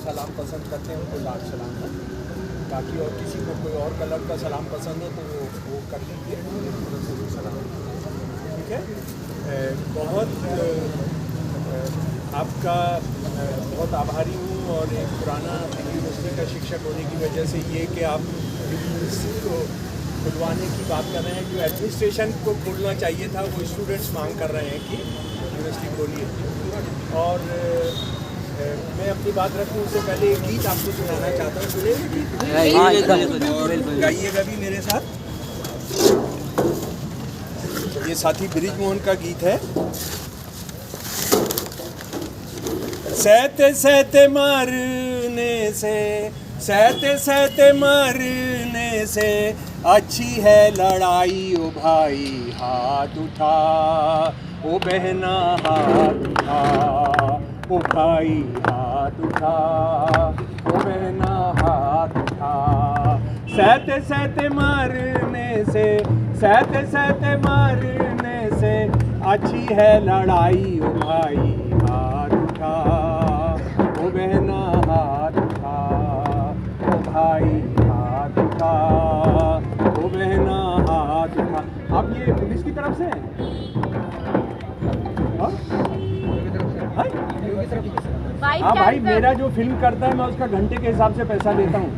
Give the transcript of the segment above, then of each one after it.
सलाम पसंद करते हैं उनको लाल सलाम है। बाकी और किसी को कोई और कलर का सलाम पसंद हो तो वो कर लीजिए, सलाम। ठीक है, बहुत आपका बहुत आभारी हूँ। और एक पुराना यूनिवर्सिटी का शिक्षक होने की वजह से ये कि आप यूनिवर्सिटी को खुलवाने की बात कर रहे हैं, जो एडमिनिस्ट्रेशन को खोलना चाहिए था वो स्टूडेंट्स मांग कर रहे हैं कि यूनिवर्सिटी खोलिए। और मैं अपनी बात रखूँ उससे पहले एक गीत आपको सुनाना चाहता हूँ, सुनेंगे? और गाइएगा भी मेरे साथ। ये साथी ब्रिज मोहन का गीत है। सहते सहते मरने से, सहते सहते मरने से अच्छी है लड़ाई। ओ भाई हाथ उठा, ओ बहना हाथ उठा, ओ भाई हाथ उठा, ओ बहना हाथ उठा। सहते सहते मरने से, सहते सहते मरने से अच्छी है लड़ाई। ओ भाई हाथ उठा, ओ बहना हाथ उठा, ओ भाई हाथ उठा, ओ बहना हाथ उठा। आप ये पुलिस की तरफ से हैं? हाँ भाई, मेरा जो फिल्म करता है मैं उसका घंटे के हिसाब से पैसा लेता हूँ,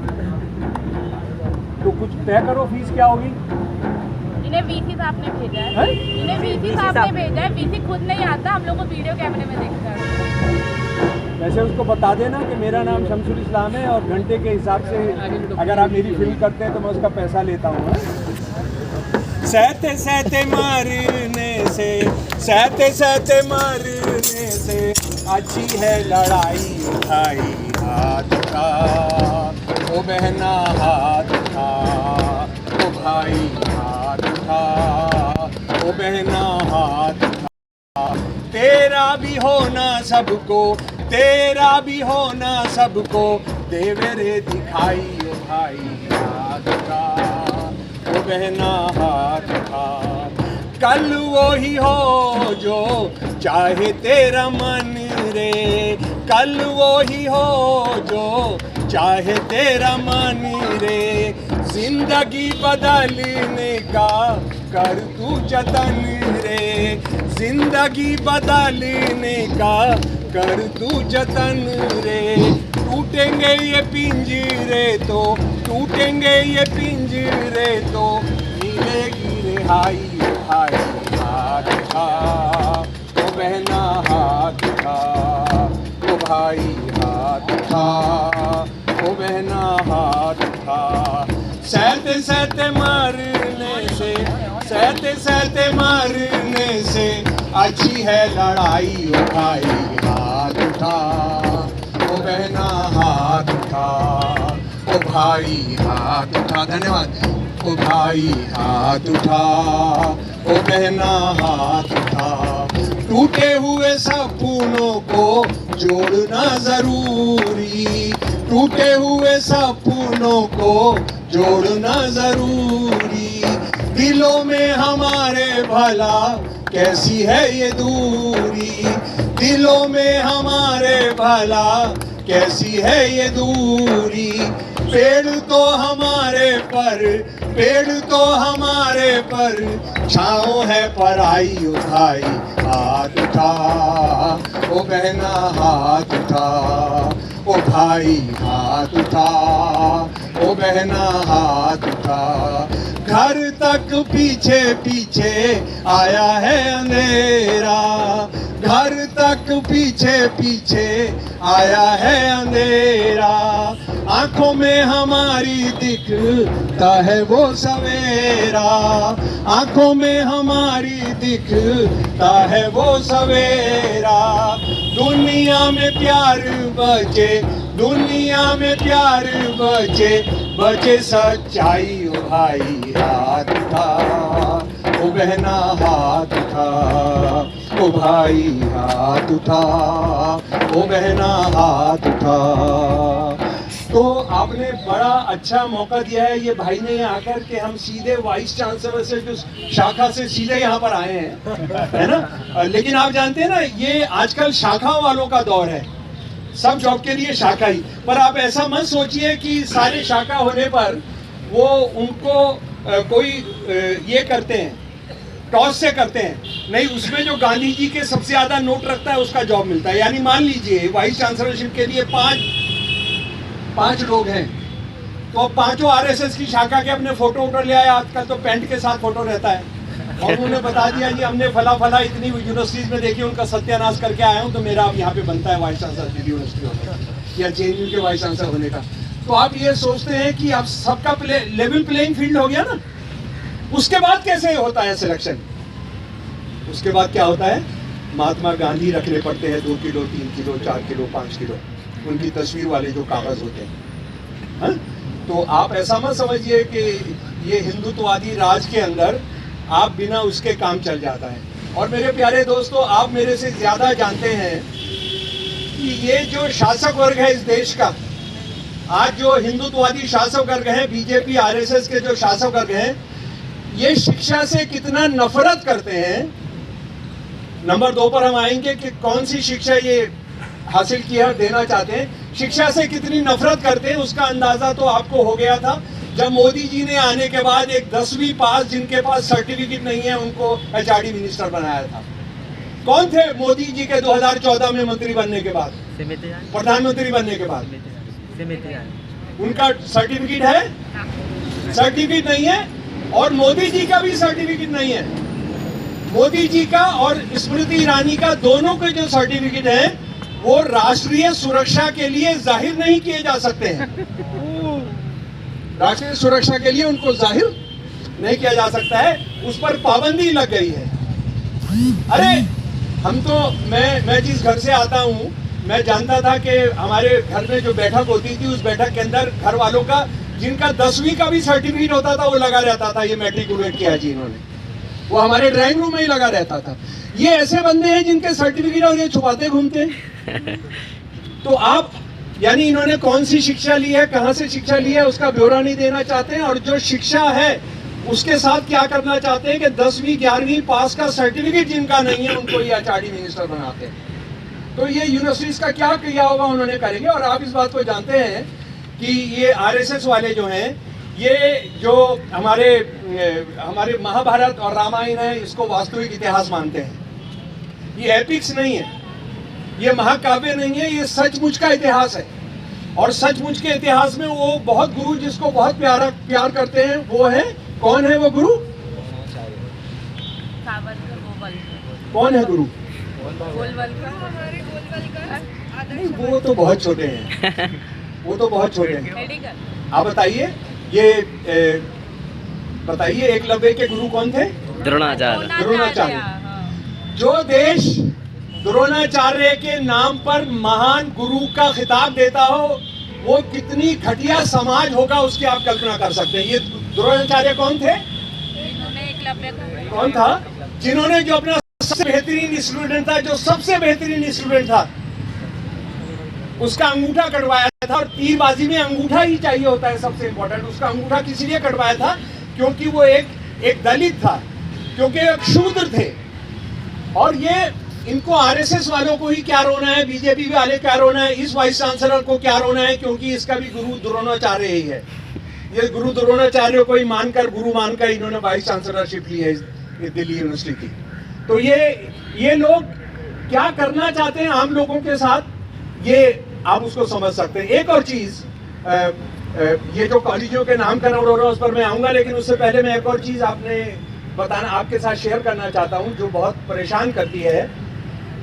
तो कुछ तय करो फीस क्या होगी। इन्हें वीसी साहब ने भेजा है, इन्हें वीसी साहब ने भेजा है। वीसी खुद नहीं आता, हम लोग को वीडियो कैमरे में देखता है। वैसे उसको बता देना कि मेरा नाम शमसुल इस्लाम है और घंटे के हिसाब से अगर आप मेरी फिल्म करते हैं तो मैं उसका पैसा लेता हूँ। सहते सहते मरने से, सहते सहते मरने से अच्छी है लड़ाई। उठाई हाथ उठा, ओ बहना हाथ उठा, ओ भाई हाथ उठा, ओ बहना हाथ उठा। तेरा भी होना सबको, तेरा भी होना सबको देवे रे दिखाई। ओ भाई हाथ उठा, ओ बहना हाथ उठा। कल वो ही हो जो चाहे तेरा मन रे, कल वो ही हो जो चाहे तेरा मन रे। जिंदगी बदलने का कर तू जतन रे, जिंदगी बदलने का कर तू जतन रे। टूटेंगे ये पिंजरे तो, टूटेंगे ये पिंजरे तो मिलेगी रिहाई। भाई हाथ उठा, ओ बहना हाथ उठा, ओ भाई हाथ उठा, ओ बहना हाथ उठा। सहते सहते मरने से, सहते सहते मरने से अच्छी है लड़ाई। ओ भाई हाथ उठा, ओ बहना हाथ उठा, ओ भाई हाथ उठा। धन्यवाद। ओ भाई हाथ उठा, ओ बहना हाथ उठा। टूटे हुए सपनों को जोड़ना जरूरी, टूटे हुए सपनों को जोड़ना जरूरी। दिलों में हमारे भला कैसी है ये दूरी, दिलों में हमारे भला कैसी है ये दूरी। पेड़ तो हमारे पर, पेड़ तो हमारे पर छाँव है पराई। उठाई हाथ उठा, ओ बहना हाथ उठा, ओ भाई हाथ उठा, ओ बहना हाथ उठा। घर तक पीछे पीछे आया है अंधेरा, घर तक पीछे पीछे आया है अंधेरा। आंखों में हमारी दिखता है वो सवेरा, आंखों में हमारी दिखता है वो सवेरा। दुनिया में प्यार बचे, दुनिया में प्यार बचे, बचे सच्चाई। ओ भाई हाथ उठा, ओ बहना हाथ उठा, ओ भाई हाथ उठा, ओ बहना हाथ उठा। तो आपने बड़ा अच्छा मौका दिया है ये भाई ने आकर के हम सीधे वाइस चांसलर से जो शाखा से सीधे यहाँ पर आए हैं, है ना। लेकिन आप जानते हैं ना ये आजकल शाखा वालों का दौर है, सब जॉब के लिए शाखा ही। पर आप ऐसा मत सोचिए कि सारे शाखा होने पर वो उनको कोई ये करते हैं, टॉस से करते हैं। नहीं, उसमें जो गांधी जी के सबसे ज्यादा नोट रखता है उसका जॉब मिलता है। यानी मान लीजिए वाइस चांसलरशिप के लिए पांच लोग हैं, तो पांचों आरएसएस की शाखा के अपने फोटो ले आए। आजकल तो पैंट के साथ फोटो रहता है, और उन्होंने बता दिया जी हमने फला इतनी यूनिवर्सिटीज में देखिए उनका सत्यानाश करके आया हूँ, तो मेरा अब यहाँ पे बनता है वाइस चांसलर यूनिवर्सिटी होने का या जेएनयू के वाइस चांसलर होने का। तो आप ये सोचते हैं कि अब सबका लेवल प्लेइंग फील्ड हो गया ना। उसके बाद कैसे होता है सिलेक्शन? उसके बाद क्या होता है, महात्मा गांधी रखने पड़ते हैं 2 किलो 3 किलो 4 किलो 5 किलो उनकी तस्वीर वाले जो कागज होते हैं। हाँ? तो आप ऐसा मत समझिए कि ये हिंदुत्ववादी राज के अंदर आप बिना उसके काम चल जाता है। और मेरे प्यारे दोस्तों, आप मेरे से ज्यादा जानते हैं कि ये जो शासक वर्ग है इस देश का, आज जो हिंदुत्ववादी शासक वर्ग है, बीजेपी आरएसएस के जो शासक वर्ग हैं, ये शिक्षा से कितना नफरत करते हैं। नंबर 2 पर हम आएंगे कि कौन सी शिक्षा ये हासिल किया देना चाहते हैं। शिक्षा से कितनी नफरत करते हैं उसका अंदाजा तो आपको हो गया था जब मोदी जी ने आने के बाद एक 10वीं पास जिनके पास सर्टिफिकेट नहीं है उनको एचआरडी मिनिस्टर बनाया था। कौन थे मोदी जी के 2014 में मंत्री बनने के बाद, प्रधानमंत्री बनने के बाद? उनका सर्टिफिकेट है? सर्टिफिकेट नहीं है। और मोदी जी का भी सर्टिफिकेट नहीं है। मोदी जी का और स्मृति ईरानी का दोनों के जो सर्टिफिकेट है वो राष्ट्रीय सुरक्षा के लिए जाहिर नहीं किए जा सकते हैं। राष्ट्रीय सुरक्षा के लिए उनको जाहिर नहीं किया जा सकता है, उस पर पाबंदी लग गई है। अरे हम तो मैं जिस घर से आता हूँ मैं जानता था कि हमारे घर में जो बैठक होती थी उस बैठक के अंदर घर वालों का जिनका 10वीं का भी सर्टिफिकेट होता था वो लगा रहता था, ये मैट्रिकुलेट किया जी इन्होंने, वो हमारे ड्राइंग रूम में ही लगा रहता था। ये ऐसे बंदे हैं जिनके सर्टिफिकेट और ये छुपाते घूमते हैं। तो आप यानी इन्होंने कौन सी शिक्षा ली है, कहां से शिक्षा ली है, उसका ब्यौरा नहीं देना चाहते हैं। और जो शिक्षा है उसके साथ क्या करना चाहते हैं कि 10वीं 11वीं पास का सर्टिफिकेट जिनका नहीं है उनको ये एचआरडी मिनिस्टर बनाते हैं। तो ये यूनिवर्सिटीज का क्या किया होगा उन्होंने करेंगे। और आप इस बात को जानते हैं कि ये आरएसएस वाले जो हैं, ये जो हमारे महाभारत और रामायण है इसको वास्तविक इतिहास मानते हैं। ये एपिक्स नहीं है, ये महाकाव्य नहीं है, ये सचमुच का इतिहास है। और सचमुच के इतिहास में वो बहुत गुरु जिसको बहुत प्यार करते हैं वो है, कौन है वो गुरु? कौन है गुरु? नहीं, वो तो बहुत छोटे हैं, वो तो बहुत छोटे हैं। आप बताइए, ये बताइए एकलव्य के गुरु कौन थे? द्रोणाचार्य। जो देश द्रोणाचार्य के नाम पर महान गुरु का खिताब देता हो वो कितनी घटिया समाज होगा उसकी आप कल्पना कर सकते हैं। ये द्रोणाचार्य कौन थे? कौन था? जिन्होंने जो अपना सबसे बेहतरीन स्टूडेंट था, जो सबसे बेहतरीन स्टूडेंट था, उसका अंगूठा कटवाया था। और तीरबाजी में अंगूठा ही चाहिए होता है सबसे इम्पोर्टेंट। उसका अंगूठा किस लिए कटवाया था? क्योंकि वो एक दलित था, क्योंकि एक शूद्र थे। और ये इनको आरएसएस वालों को ही क्या रोना है, बीजेपी वाले क्या रोना है, इस वाइस चांसलर को क्या रोना है, क्योंकि इसका भी गुरु द्रोणाचार्य ही है। ये गुरु द्रोणाचार्य को ही मानकर, गुरु मानकर इन्होंने वाइस चांसलरशिप ली है दिल्ली यूनिवर्सिटी की। तो ये लोग क्या करना चाहते हैं आम लोगों के साथ, ये आप उसको समझ सकते हैं। एक और चीज, ये जो कॉलेजों के नामकरण हो रहा है उस पर मैं आऊंगा, लेकिन उससे पहले मैं एक और चीज आपके साथ शेयर करना चाहता हूं जो बहुत परेशान करती है।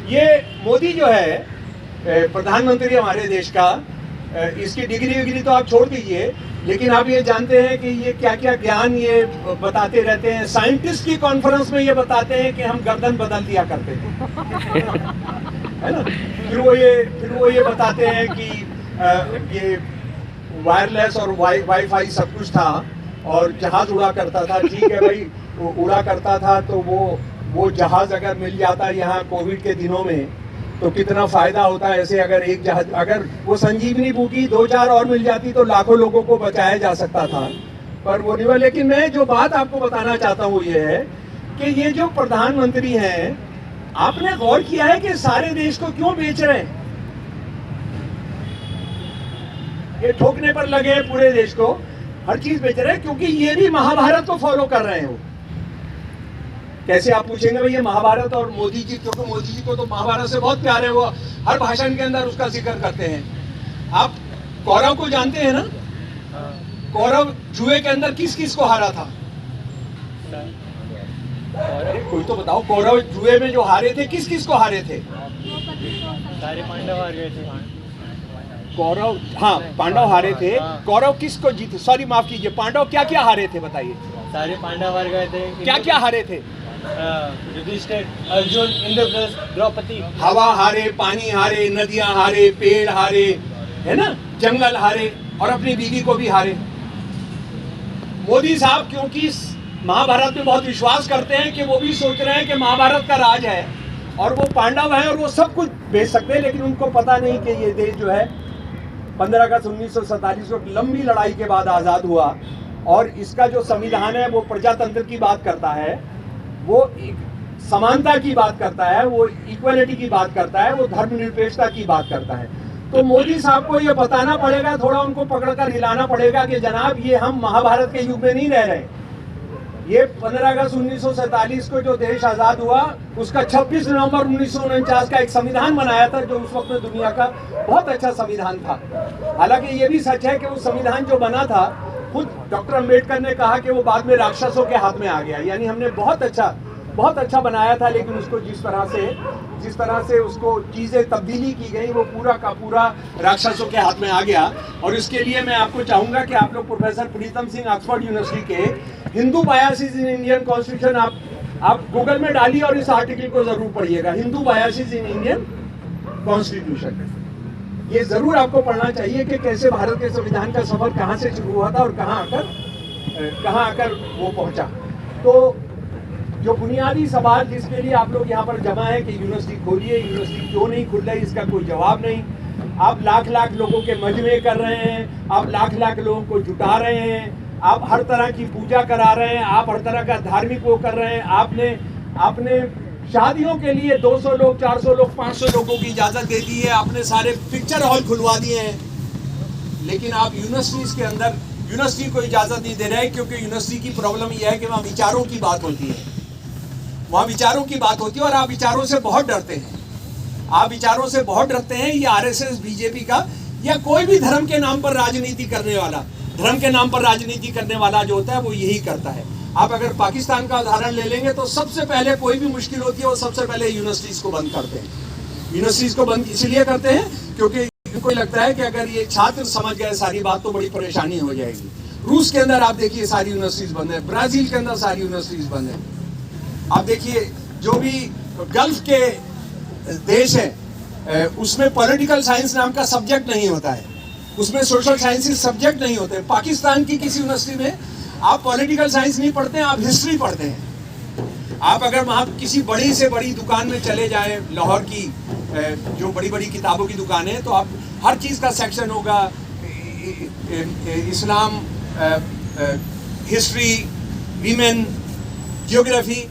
ये मोदी जो है प्रधानमंत्री हमारे देश का, इसकी डिग्री तो आप छोड़ दीजिए, लेकिन आप ये जानते हैं कि ये क्या क्या ज्ञान ये बताते रहते हैं। साइंटिस्ट की कॉन्फ्रेंस में ये बताते हैं कि हम गर्दन बदल दिया करते थे, है ना। फिर वो ये बताते हैं कि ये वायरलेस और वाईफाई सब कुछ था और जहाज उड़ा करता था। ठीक है भाई, वो उड़ा करता था तो वो जहाज अगर मिल जाता यहाँ कोविड के दिनों में तो कितना फायदा होता है। ऐसे अगर एक जहाज, अगर वो संजीवनी बूटी 2-4 और मिल जाती तो लाखों लोगों को बचाया जा सकता था, पर वो नहीं हुआ। लेकिन मैं जो बात आपको बताना चाहता हूँ ये है कि ये जो प्रधानमंत्री हैं, आपने गौर किया है कि सारे देश को क्यों बेच रहे हैं? ये ठोकने पर लगे हैं पूरे देश को, हर चीज बेच रहे हैं, क्योंकि ये भी महाभारत को फॉलो कर रहे हैं वो। कैसे आप पूछेंगे भाई ये महाभारत और मोदी जी, क्योंकि मोदी जी को तो महाभारत से बहुत प्यार है, वो हर भाषण के अंदर उसका जिक्र करते हैं। आप कौरव को जानते हैं ना? कौरव जुए के अंदर किस किस को हारा था? कोई तो बताओ, कौरव जुए में जो हारे थे किस किस को हारे थे? सारे पांडव हार गए थे। कौरव, हाँ पांडव हारे थे। कौरव किसको जीते, सॉरी माफ कीजिए, पांडव क्या क्या हारे थे बताइए? सारे पांडव हार गए थे। क्या क्या हारे थे? युधिष्ठिर, अर्जुन, इंद्रप्रस्थ, द्रौपदी। हवा हारे, पानी हारे, नदियां हारे, पेड़ हारे, है ना, जंगल हारे, और अपनी बीवी को भी हारे। मोदी साहब क्योंकि महाभारत में बहुत विश्वास करते हैं कि वो भी सोच रहे हैं कि महाभारत का राज है और वो पांडव हैं और वो सब कुछ बेच सकते हैं, लेकिन उनको पता नहीं कि ये देश जो है 15 अगस्त 1947 को लंबी लड़ाई के बाद आज़ाद हुआ, और इसका जो संविधान है वो प्रजातंत्र की बात करता है, वो समानता की बात करता है, वो इक्वलिटी की बात करता है, वो धर्मनिरपेक्षता की बात करता है। तो मोदी साहब को ये बताना पड़ेगा, थोड़ा उनको पकड़कर हिलाना पड़ेगा कि जनाब ये हम महाभारत के युग में नहीं रह रहे। ये 15 अगस्त 1947 को जो देश आज़ाद हुआ, उसका 26 नवंबर 1949 का एक संविधान बनाया था, जो उस वक्त में दुनिया का बहुत अच्छा संविधान था। हालांकि ये भी सच है कि वो संविधान जो बना था, खुद डॉक्टर अंबेडकर ने कहा कि वो बाद में राक्षसों के हाथ में आ गया। यानी हमने बहुत अच्छा बनाया था, लेकिन उसको जिस तरह से उसको चीज़ें तब्दीली की गई, वो पूरा का पूरा राक्षसों के हाथ में आ गया। और इसके लिए मैं आपको चाहूँगा कि आप लोग professor Pritam Singh Oxford university के Hindu biases in Indian constitution आप गूगल में डालिए और इस आर्टिकल को जरूर पढ़िएगा, Hindu biases in Indian constitution. ये जरूर आपको पढ़ना चाहिए कि कैसे भारत के संविधान का सफर कहाँ से शुरू हुआ था और कहाँ आकर वो पहुंचा। तो जो बुनियादी सवाल जिसके लिए आप लोग यहाँ पर जमा है कि यूनिवर्सिटी खोलिए, यूनिवर्सिटी क्यों नहीं खुल रही, इसका कोई जवाब नहीं। आप लाख लोगों के मजमे कर रहे हैं, आप लाख लोगों को जुटा रहे हैं, आप हर तरह की पूजा करा रहे हैं, आप हर तरह का धार्मिक वो कर रहे हैं। आपने शादियों के लिए 200 लोग, 400 लोग, 500 लोगों की इजाज़त दे दी है, आपने सारे पिक्चर हॉल खुलवा दिए हैं, लेकिन आप यूनिवर्सिटीज़ के अंदर यूनिवर्सिटी को इजाज़त नहीं दे रहे हैं, क्योंकि यूनिवर्सिटी की प्रॉब्लम यह है कि वहाँ विचारों की बात होती है, वहाँ विचारों की बात होती है, और आप विचारों से बहुत डरते हैं। आप विचारों से बहुत डरते हैं। ये आरएसएस, बीजेपी का या कोई भी धर्म के नाम पर राजनीति करने वाला, धर्म के नाम पर राजनीति करने वाला जो होता है वो यही करता है। आप अगर पाकिस्तान का उदाहरण ले लेंगे तो सबसे पहले कोई भी मुश्किल होती है वो सबसे पहले यूनिवर्सिटीज़ को बंद करते हैं। यूनिवर्सिटीज़ को बंद इसलिए करते हैं क्योंकि उनको लगता है कि अगर ये छात्र समझ गए सारी बात तो बड़ी परेशानी हो जाएगी। रूस के अंदर आप देखिए सारी यूनिवर्सिटीज़ बंद है, ब्राज़ील के अंदर सारी यूनिवर्सिटीज़ बंद है। आप देखिए जो भी गल्फ के देश है उसमें पॉलिटिकल साइंस नाम का सब्जेक्ट नहीं होता है, उसमें सोशल साइंसेस सब्जेक्ट नहीं होते। पाकिस्तान की किसी यूनिवर्सिटी में आप पॉलिटिकल साइंस नहीं पढ़ते हैं, आप हिस्ट्री पढ़ते हैं। आप अगर वहाँ किसी बड़ी से बड़ी दुकान में चले जाएं, लाहौर की जो बड़ी बड़ी किताबों की दुकान है, तो आप हर चीज़ का सेक्शन होगा, इस्लाम, हिस्ट्री, वीमेन, जियोग्राफी।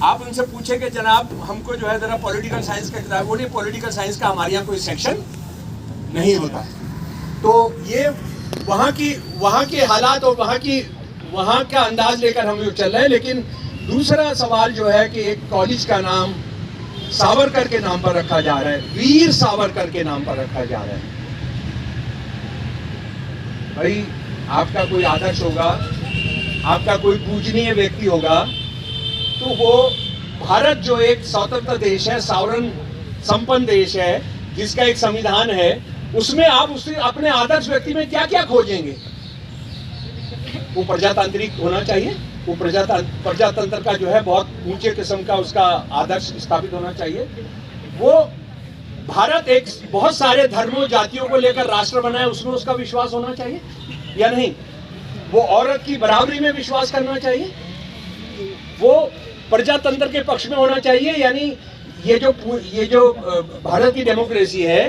आप उनसे पूछे कि जनाब हमको जो है ज़रा पॉलिटिकल साइंस का किताब, बोलिए पॉलिटिकल साइंस का हमारे यहाँ कोई सेक्शन नहीं होता है। तो ये वहाँ के हालात और वहाँ का अंदाज लेकर हम लोग चल रहे हैं। लेकिन दूसरा सवाल जो है कि एक कॉलेज का नाम सावरकर के नाम पर रखा जा रहा है, वीर सावरकर के नाम पर रखा जा रहा है। भाई आपका कोई आदर्श होगा, आपका कोई पूजनीय व्यक्ति होगा, तो वो भारत जो एक स्वतंत्र देश है, सावरन संपन्न देश है, जिसका एक संविधान है, उसमें आप उससे अपने आदर्श व्यक्ति में क्या क्या खोजेंगे? वो प्रजातांत्रिक होना चाहिए, वो प्रजातंत्र का जो है बहुत ऊंचे किस्म का उसका आदर्श स्थापित होना चाहिए। वो भारत एक बहुत सारे धर्मों जातियों को लेकर राष्ट्र बना है, उसमें उसका विश्वास होना चाहिए या नहीं? वो औरत की बराबरी में विश्वास करना चाहिए, वो प्रजातंत्र के पक्ष में होना चाहिए। यानी ये जो भारत की डेमोक्रेसी है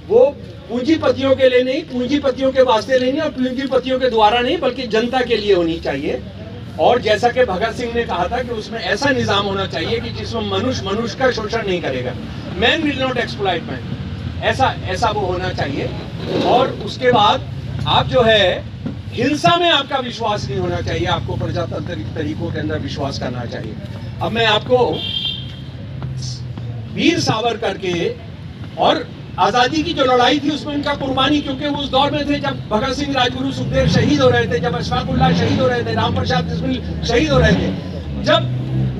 वो पूंजीपतियों के लिए नहीं, पूंजीपतियों के वास्ते नहीं और पूंजीपतियों के द्वारा नहीं, बल्कि जनता के लिए होनी चाहिए। और जैसा कि भगत सिंह ने कहा था कि उसमें ऐसा निजाम होना चाहिए कि जिसमें मनुष्य का शोषण नहीं करेगा, man will not exploit man, ऐसा वो होना चाहिए। और उसके बाद आप जो है हिंसा में आपका विश्वास नहीं होना चाहिए, आपको प्रजातांत्रिक तरीकों के अंदर विश्वास करना चाहिए। अब मैं आपको वीर सावरकर के और आजादी की जो लड़ाई थी उसमें उनका कुर्बानी, क्योंकि वो उस दौर में थे जब भगत सिंह, राजगुरु, सुखदेव शहीद हो रहे थे, जब अशफाक उल्लाह शहीद हो रहे थे, राम प्रसाद बिस्मिल शहीद हो रहे थे, जब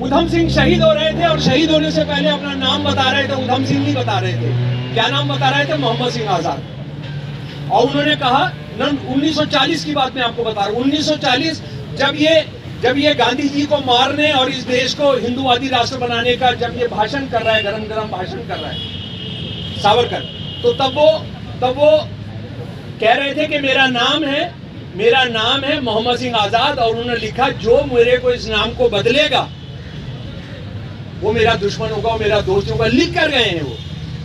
उधम सिंह शहीद हो रहे थे और शहीद होने से पहले अपना नाम बता रहे थे, उधम सिंह नहीं बता रहे थे, क्या नाम बता रहे थे? मोहम्मद सिंह आजाद। और उन्होंने कहा 1940 की बात मैं आपको बता रहा हूँ, 1940 जब ये गांधी जी को मारने और इस देश को हिंदूवादी राष्ट्र बनाने का जब ये भाषण कर रहा है, गरम गरम भाषण कर रहा है सावरकर, तो तब वो कह रहे थे कि मेरा नाम है मोहम्मद सिंह आजाद, और उन्होंने लिखा जो मेरे को इस नाम को बदलेगा वो मेरा दुश्मन होगा, वो मेरा दोस्त होगा, लिख कर गए हैं वो।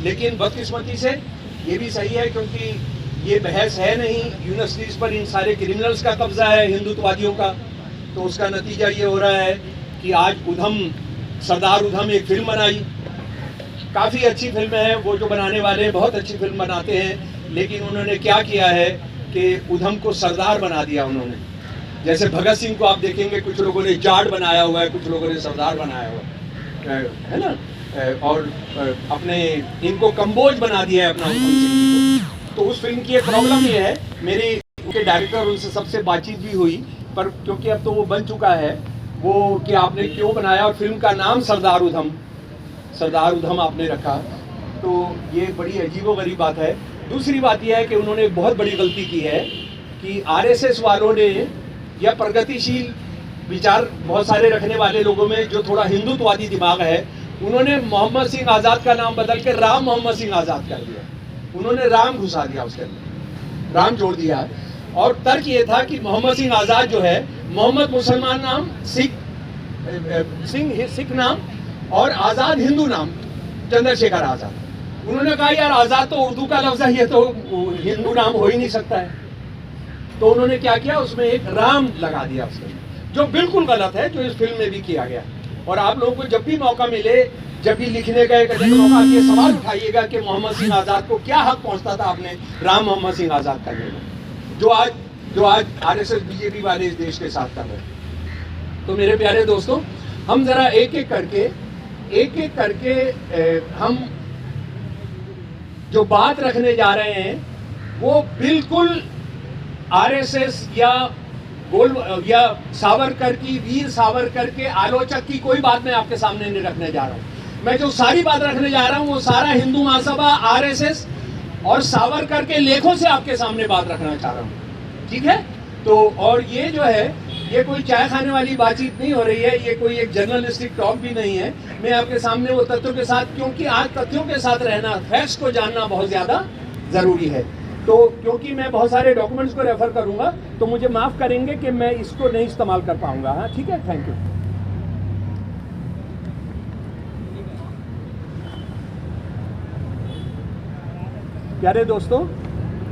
लेकिन बदकिस्मती से ये भी सही है, क्योंकि ये बहस है नहीं, यूनिवर्सिटीज पर इन सारे क्रिमिनल्स का कब्जा है, हिंदुत्ववादियों का, तो उसका नतीजा ये हो रहा है कि आज सरदार उधम एक फिल्म बनाई, काफ़ी अच्छी फिल्म है, वो जो बनाने वाले बहुत अच्छी फिल्म बनाते हैं, लेकिन उन्होंने क्या किया है कि उधम को सरदार बना दिया उन्होंने। जैसे भगत सिंह को आप देखेंगे कुछ लोगों ने जाट बनाया हुआ है, कुछ लोगों ने सरदार बनाया हुआ है ना, और अपने इनको कंबोज बना दिया है अपना उधम सिंह को। तो उस फिल्म की एक प्रॉब्लम ये है, मेरी उनके डायरेक्टर उनसे सबसे बातचीत भी हुई, पर क्योंकि अब तो वो बन चुका है वो कि आपने क्यों बनाया, और फिल्म का नाम सरदार उधम आपने रखा, तो ये बड़ी अजीबोगरीब बात है। दूसरी बात यह है कि उन्होंने बहुत बड़ी गलती की है कि आरएसएस वालों ने या प्रगतिशील विचार बहुत सारे रखने वाले लोगों में जो थोड़ा हिंदुत्ववादी दिमाग है, उन्होंने मोहम्मद सिंह आज़ाद का नाम बदल के राम मोहम्मद सिंह आज़ाद कर दिया। उन्होंने राम घुसा दिया उसके अंदर, राम जोड़ दिया, और तर्क ये था कि मोहम्मद सिंह आज़ाद जो है, मोहम्मद मुसलमान नाम, सिंह नाम, और आज़ाद हिंदू नाम, चंद्रशेखर आज़ाद। उन्होंने कहा यार आज़ाद तो उर्दू का लफ्ज़ है, ये तो हिंदू नाम हो ही नहीं सकता है, तो उन्होंने क्या किया, उसमें एक राम लगा दिया उसके, जो बिल्कुल गलत है, जो इस फिल्म में भी किया गया। और आप लोगों को जब भी मौका मिले, जब भी लिखने का मौका, ये सवाल उठाइएगा कि मोहम्मद सिंह आज़ाद को क्या हक पहुंचता था आपने राम मोहम्मद सिंह आज़ाद करने में, जो आज आरएसएस बीजेपी वाले इस देश के साथ कर रहे हैं। तो मेरे प्यारे दोस्तों, हम जरा एक एक करके हम जो बात रखने जा रहे हैं वो बिल्कुल आरएसएस या सावरकर की, वीर सावरकर के आलोचक की कोई बात मैं आपके सामने नहीं रखने जा रहा हूं। मैं जो सारी बात रखने जा रहा हूं वो सारा हिंदू महासभा, आरएसएस और सावरकर के लेखों से आपके सामने बात रखना चाह रहा हूं, ठीक है? तो और ये जो है, ये कोई चाय खाने वाली बातचीत नहीं हो रही है, ये कोई एक जर्नलिस्टिक टॉक भी नहीं है। मैं आपके सामने वो तथ्यों के साथ, क्योंकि आज तथ्यों के साथ रहना, फैक्ट्स को जानना बहुत ज़्यादा ज़रूरी है। तो क्योंकि मैं बहुत सारे डॉक्यूमेंट्स को रेफर करूंगा, तो मुझे माफ़ करेंगे कि मैं इसको नहीं इस्तेमाल कर पाऊंगा। हाँ, ठीक है, थैंक यू। प्यारे दोस्तों,